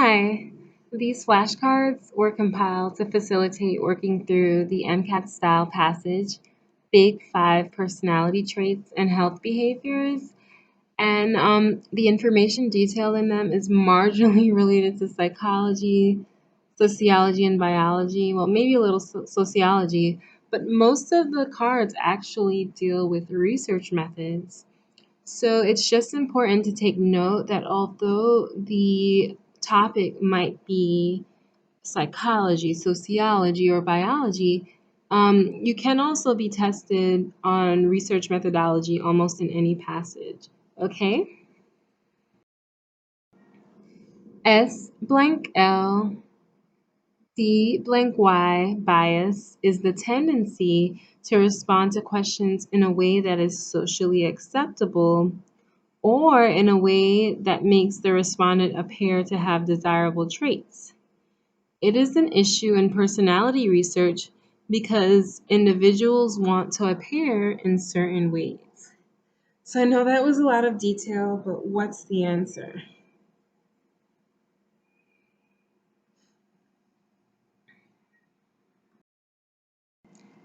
Hi. These flashcards were compiled to facilitate working through the MCAT style passage, Big Five personality traits and health behaviors. And the information detailed in them is marginally related to psychology, sociology, and biology. Well, maybe a little sociology, but most of the cards actually deal with research methods. So it's just important to take note that although the topic might be psychology, sociology, or biology, you can also be tested on research methodology almost in any passage. Okay? S blank L C blank Y bias is the tendency to respond to questions in a way that is socially acceptable or in a way that makes the respondent appear to have desirable traits. It is an issue in personality research because individuals want to appear in certain ways. So I know that was a lot of detail, but what's the answer?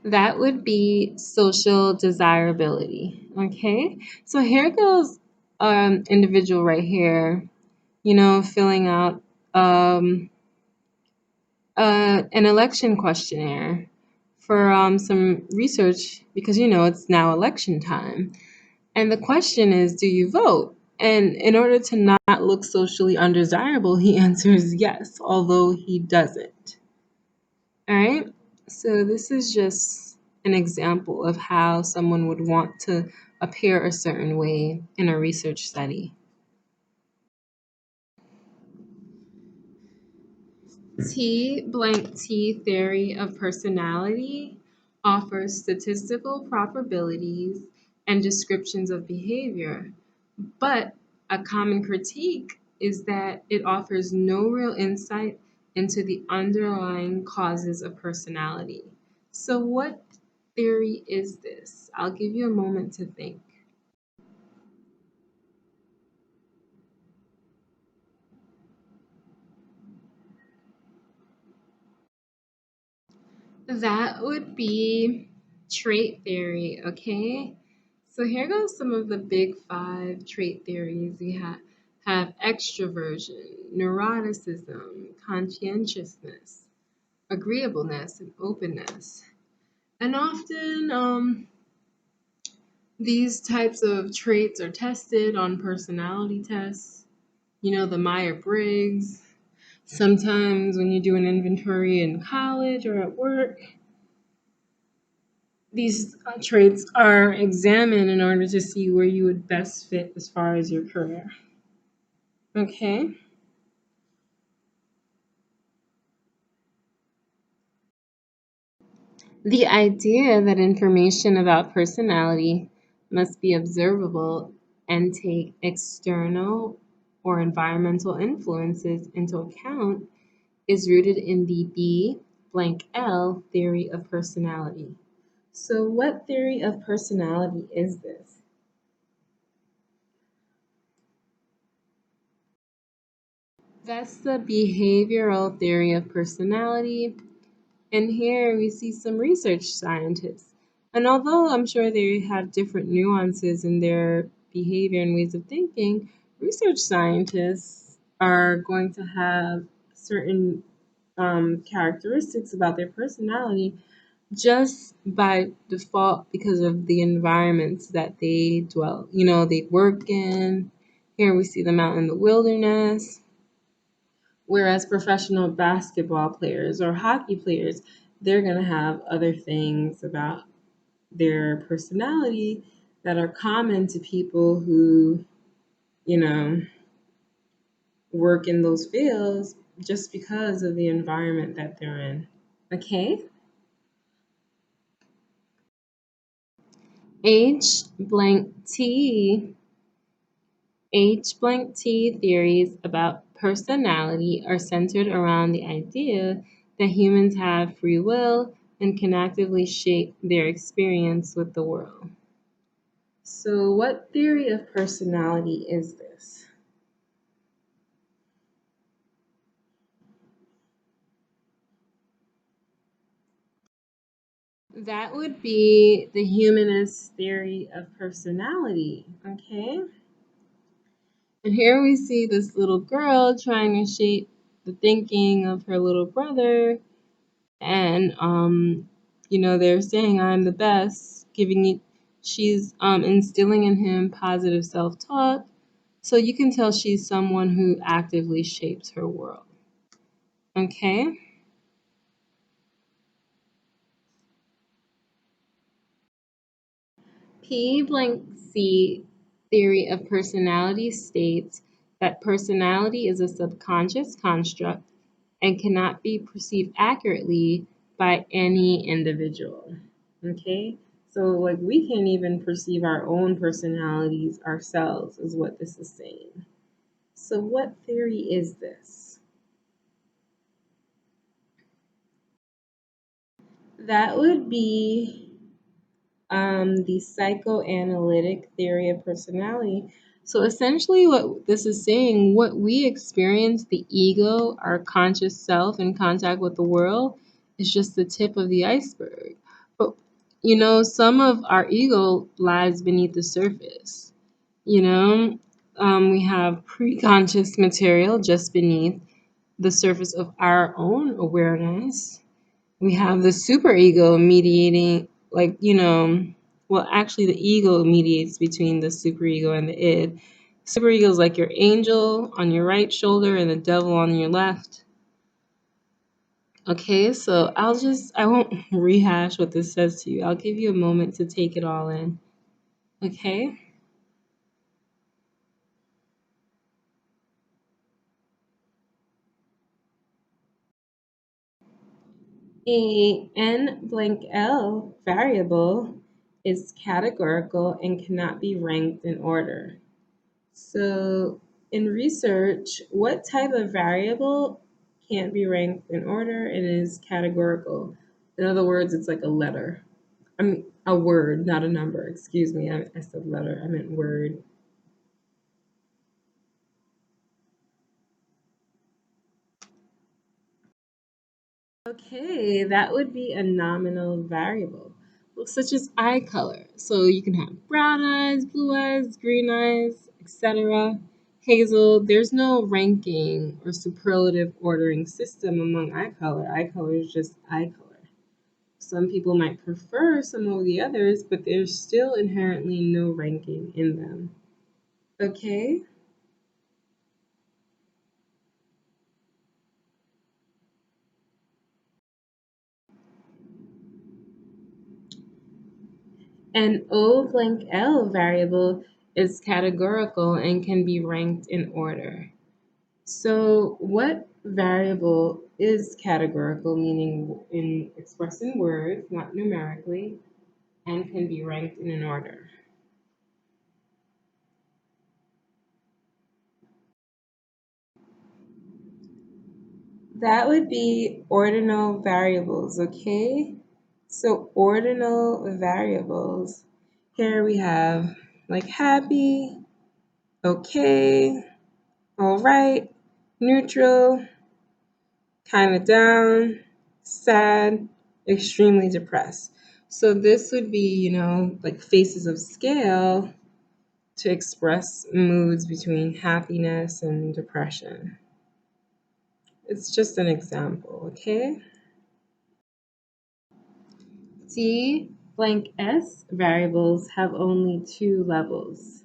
That would be social desirability. Okay, so here goes individual right here, filling out an election questionnaire for some research because it's now election time. And the question is, do you vote? And in order to not look socially undesirable, he answers yes, although he doesn't. All right. So this is just an example of how someone would want to appear a certain way in a research study. T blank T theory of personality offers statistical probabilities and descriptions of behavior, but a common critique is that it offers no real insight into the underlying causes of personality. So, what theory is this? I'll give you a moment to think. That would be trait theory, okay? So here goes some of the big five trait theories. We have extroversion, neuroticism, conscientiousness, agreeableness, and openness. And often these types of traits are tested on personality tests, the Myers-Briggs. Sometimes when you do an inventory in college or at work, these traits are examined in order to see where you would best fit as far as your career. Okay. The idea that information about personality must be observable and take external or environmental influences into account is rooted in the B blank L theory of personality. So, what theory of personality is this? That's the behavioral theory of personality. And here we see some research scientists. And although I'm sure they have different nuances in their behavior and ways of thinking, research scientists are going to have certain characteristics about their personality just by default because of the environments that they dwell, they work in. Here we see them out in the wilderness. Whereas professional basketball players or hockey players, they're going to have other things about their personality that are common to people who, you know, work in those fields just because of the environment that they're in. Okay? H blank T H blank T theories about personality are centered around the idea that humans have free will and can actively shape their experience with the world. So, what theory of personality is this? That would be the humanist theory of personality, okay? And here we see this little girl trying to shape the thinking of her little brother. And, they're saying, I'm the best, giving it, she's instilling in him positive self talk. So you can tell she's someone who actively shapes her world. Okay? P blank C theory of personality states that personality is a subconscious construct and cannot be perceived accurately by any individual. Okay? So, like, we can't even perceive our own personalities ourselves, is what this is saying. So, what theory is this? That would be the psychoanalytic theory of personality. So essentially, what this is saying, what we experience, the ego, our conscious self in contact with the world, is just the tip of the iceberg. But, some of our ego lies beneath the surface. You know, we have preconscious material just beneath the surface of our own awareness. We have the superego mediating, well, actually, the ego mediates between the superego and the id. Superego is like your angel on your right shoulder and the devil on your left. Okay, so I won't rehash what this says to you. I'll give you a moment to take it all in. Okay? A n blank L variable is categorical and cannot be ranked in order. So, in research, what type of variable can't be ranked in order and is categorical? In other words, it's like a letter. I mean, a word, not a number. Excuse me, I said letter, I meant word. Okay, that would be a nominal variable, well, such as eye color. So you can have brown eyes, blue eyes, green eyes, etc. Hazel, there's no ranking or superlative ordering system among eye color. Eye color is just eye color. Some people might prefer some of the others, but there's still inherently no ranking in them. Okay? An O blank L variable is categorical and can be ranked in order. So, what variable is categorical, meaning expressed in words, not numerically, and can be ranked in an order? That would be ordinal variables, okay? So, ordinal variables. Here we have like happy, okay, all right, neutral, kind of down, sad, extremely depressed. So this would be, like faces of scale to express moods between happiness and depression. It's just an example, okay? T blank S variables have only two levels.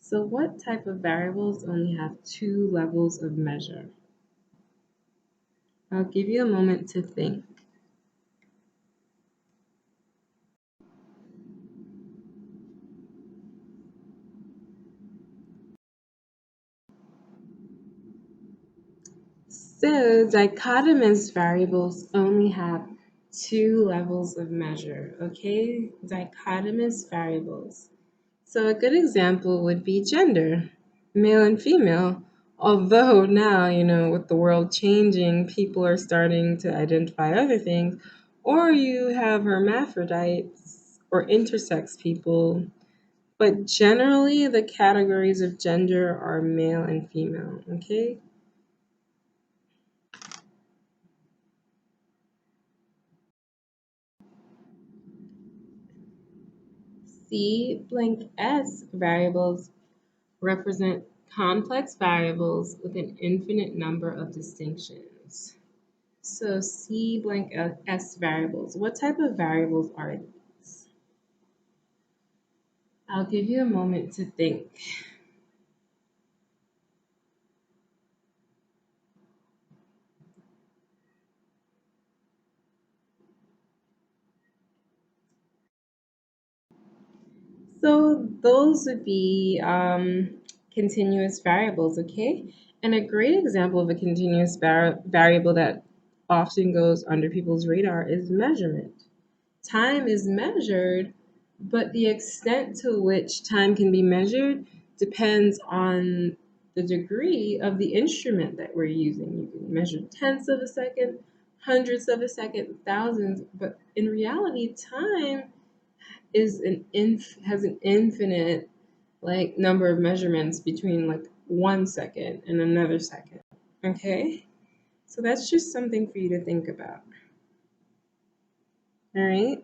So what type of variables only have two levels of measure? I'll give you a moment to think. So dichotomous variables only have two levels of measure, okay? Dichotomous variables. So a good example would be gender, male and female. Although now, with the world changing, people are starting to identify other things. Or you have hermaphrodites or intersex people. But generally, the categories of gender are male and female, okay? C blank S variables represent complex variables with an infinite number of distinctions. So C blank S variables, what type of variables are these? I'll give you a moment to think. So those would be continuous variables, okay? And a great example of a continuous variable that often goes under people's radar is measurement. Time is measured, but the extent to which time can be measured depends on the degree of the instrument that we're using. You can measure tenths of a second, hundredths of a second, thousands, but in reality, time is has an infinite number of measurements between 1 second and another second. Okay? So that's just something for you to think about. All right?